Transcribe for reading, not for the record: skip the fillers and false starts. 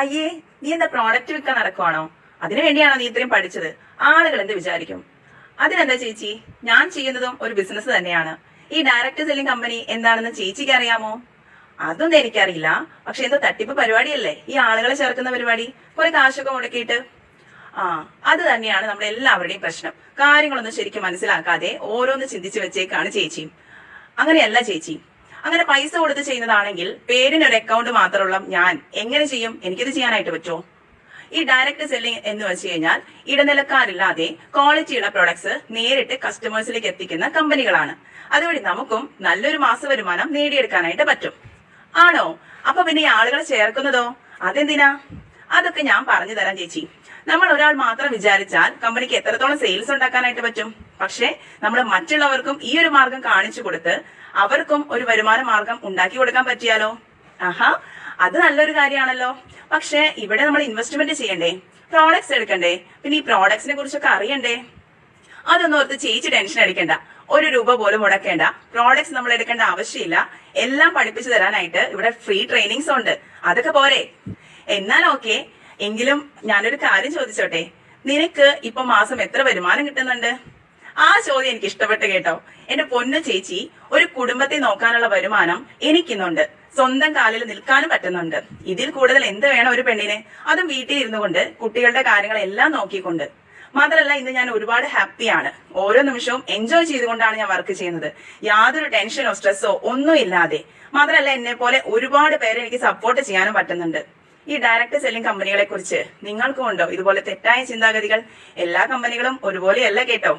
അയ്യേ, നീ എന്താ പ്രോഡക്റ്റ് വിൽക്കാൻ നടക്കുവാണോ? അതിനു വേണ്ടിയാണോ നീ ഇത്രയും പഠിച്ചത്? ആളുകൾ എന്ത് വിചാരിക്കും? അതിനെന്താ ചേച്ചി, ഞാൻ ചെയ്യുന്നതും ഒരു ബിസിനസ് തന്നെയാണ്. ഈ ഡയറക്ട് സെല്ലിംഗ് കമ്പനി എന്താണെന്ന് ചേച്ചിക്ക് അറിയാമോ? അതൊന്നും എനിക്കറിയില്ല. പക്ഷെ എന്തോ തട്ടിപ്പ് പരിപാടിയല്ലേ ഈ ആളുകളെ ചേർക്കുന്ന പരിപാടി, കുറെ കാശൊക്കെ മുടക്കിയിട്ട്. ആ, അത് തന്നെയാണ് നമ്മുടെ എല്ലാവരുടെയും പ്രശ്നം. കാര്യങ്ങളൊന്നും ശരിക്കും മനസ്സിലാക്കാതെ ഓരോന്ന് ചിന്തിച്ചു വെച്ചേക്കാണ് ചേച്ചി. അങ്ങനെയല്ല ചേച്ചി, അങ്ങനെ പൈസ കൊടുത്ത് ചെയ്യുന്നതാണെങ്കിൽ പേരിനൊരു അക്കൗണ്ട് മാത്രമുള്ള ഞാൻ എങ്ങനെ ചെയ്യും? എനിക്കിത് ചെയ്യാനായിട്ട് പറ്റുമോ? ഈ ഡയറക്ട് സെല്ലിംഗ് എന്ന് വെച്ച് കഴിഞ്ഞാൽ ഇടനിലക്കാരില്ലാതെ ക്വാളിറ്റിയുള്ള പ്രൊഡക്ട്സ് നേരിട്ട് കസ്റ്റമേഴ്സിലേക്ക് എത്തിക്കുന്ന കമ്പനികളാണ്. അതുവഴി നമുക്കും നല്ലൊരു മാസ വരുമാനം നേടിയെടുക്കാനായിട്ട് പറ്റും. ആണോ? അപ്പൊ പിന്നെ ഈ ആളുകളെ ചേർക്കുന്നതോ? അതെന്തിനാ? അതൊക്കെ ഞാൻ പറഞ്ഞു തരാം ചേച്ചി. നമ്മൾ ഒരാൾ മാത്രം വിചാരിച്ചാൽ കമ്പനിക്ക് എത്രത്തോളം സെയിൽസ് ഉണ്ടാക്കാനായിട്ട് പറ്റും. പക്ഷെ നമ്മൾ മറ്റുള്ളവർക്കും ഈ ഒരു മാർഗം കാണിച്ചു കൊടുത്ത് അവർക്കും ഒരു വരുമാന മാർഗം ഉണ്ടാക്കി കൊടുക്കാൻ പറ്റിയാലോ? ആഹാ, അത് നല്ലൊരു കാര്യമാണല്ലോ. പക്ഷെ ഇവിടെ നമ്മൾ ഇൻവെസ്റ്റ്മെന്റ് ചെയ്യണ്ടേ, പ്രോഡക്ട്സ് എടുക്കണ്ടേ, പിന്നെ ഈ പ്രോഡക്ട്സിനെ കുറിച്ചൊക്കെ അറിയണ്ടേ? അതൊന്നും ഓർത്ത് ചേച്ചി ടെൻഷൻ അടിക്കണ്ട. ഒരു രൂപ പോലും മുടക്കേണ്ട. പ്രോഡക്ട്സ് നമ്മൾ എടുക്കേണ്ട ആവശ്യമില്ല. എല്ലാം പഠിപ്പിച്ചു തരാനായിട്ട് ഇവിടെ ഫ്രീ ട്രെയിനിങ്സ് ഉണ്ട്. അതൊക്കെ പോരെ? എന്നാൽ ഓക്കെ. എങ്കിലും ഞാനൊരു കാര്യം ചോദിച്ചോട്ടെ, നിനക്ക് ഇപ്പൊ മാസം എത്ര വരുമാനം കിട്ടുന്നുണ്ട്? ആ ചോദ്യം എനിക്ക് ഇഷ്ടപ്പെട്ട് കേട്ടോ. എന്റെ പൊന്നു ചേച്ചി, ഒരു കുടുംബത്തെ നോക്കാനുള്ള വരുമാനം എനിക്കിന്നുണ്ട്. സ്വന്തം കാലിൽ നിൽക്കാനും പറ്റുന്നുണ്ട്. ഇതിൽ കൂടുതൽ എന്ത് വേണം ഒരു പെണ്ണിന്? അതും വീട്ടിൽ ഇരുന്നു കൊണ്ട് കുട്ടികളുടെ കാര്യങ്ങളെല്ലാം നോക്കിക്കൊണ്ട്. മാത്രമല്ല, ഇന്ന് ഞാൻ ഒരുപാട് ഹാപ്പിയാണ്. ഓരോ നിമിഷവും എൻജോയ് ചെയ്തുകൊണ്ടാണ് ഞാൻ വർക്ക് ചെയ്യുന്നത്. യാതൊരു ടെൻഷനോ സ്ട്രെസ്സോ ഒന്നും ഇല്ലാതെ. മാത്രമല്ല, എന്നെ പോലെ ഒരുപാട് പേരെ എനിക്ക് സപ്പോർട്ട് ചെയ്യാനും പറ്റുന്നുണ്ട്. ഈ ഡയറക്ട് സെല്ലിംഗ് കമ്പനികളെ കുറിച്ച് നിങ്ങൾക്കും ഉണ്ടോ ഇതുപോലെ തെറ്റായ ചിന്താഗതികൾ? എല്ലാ കമ്പനികളും ഒരുപോലെയല്ല കേട്ടോ.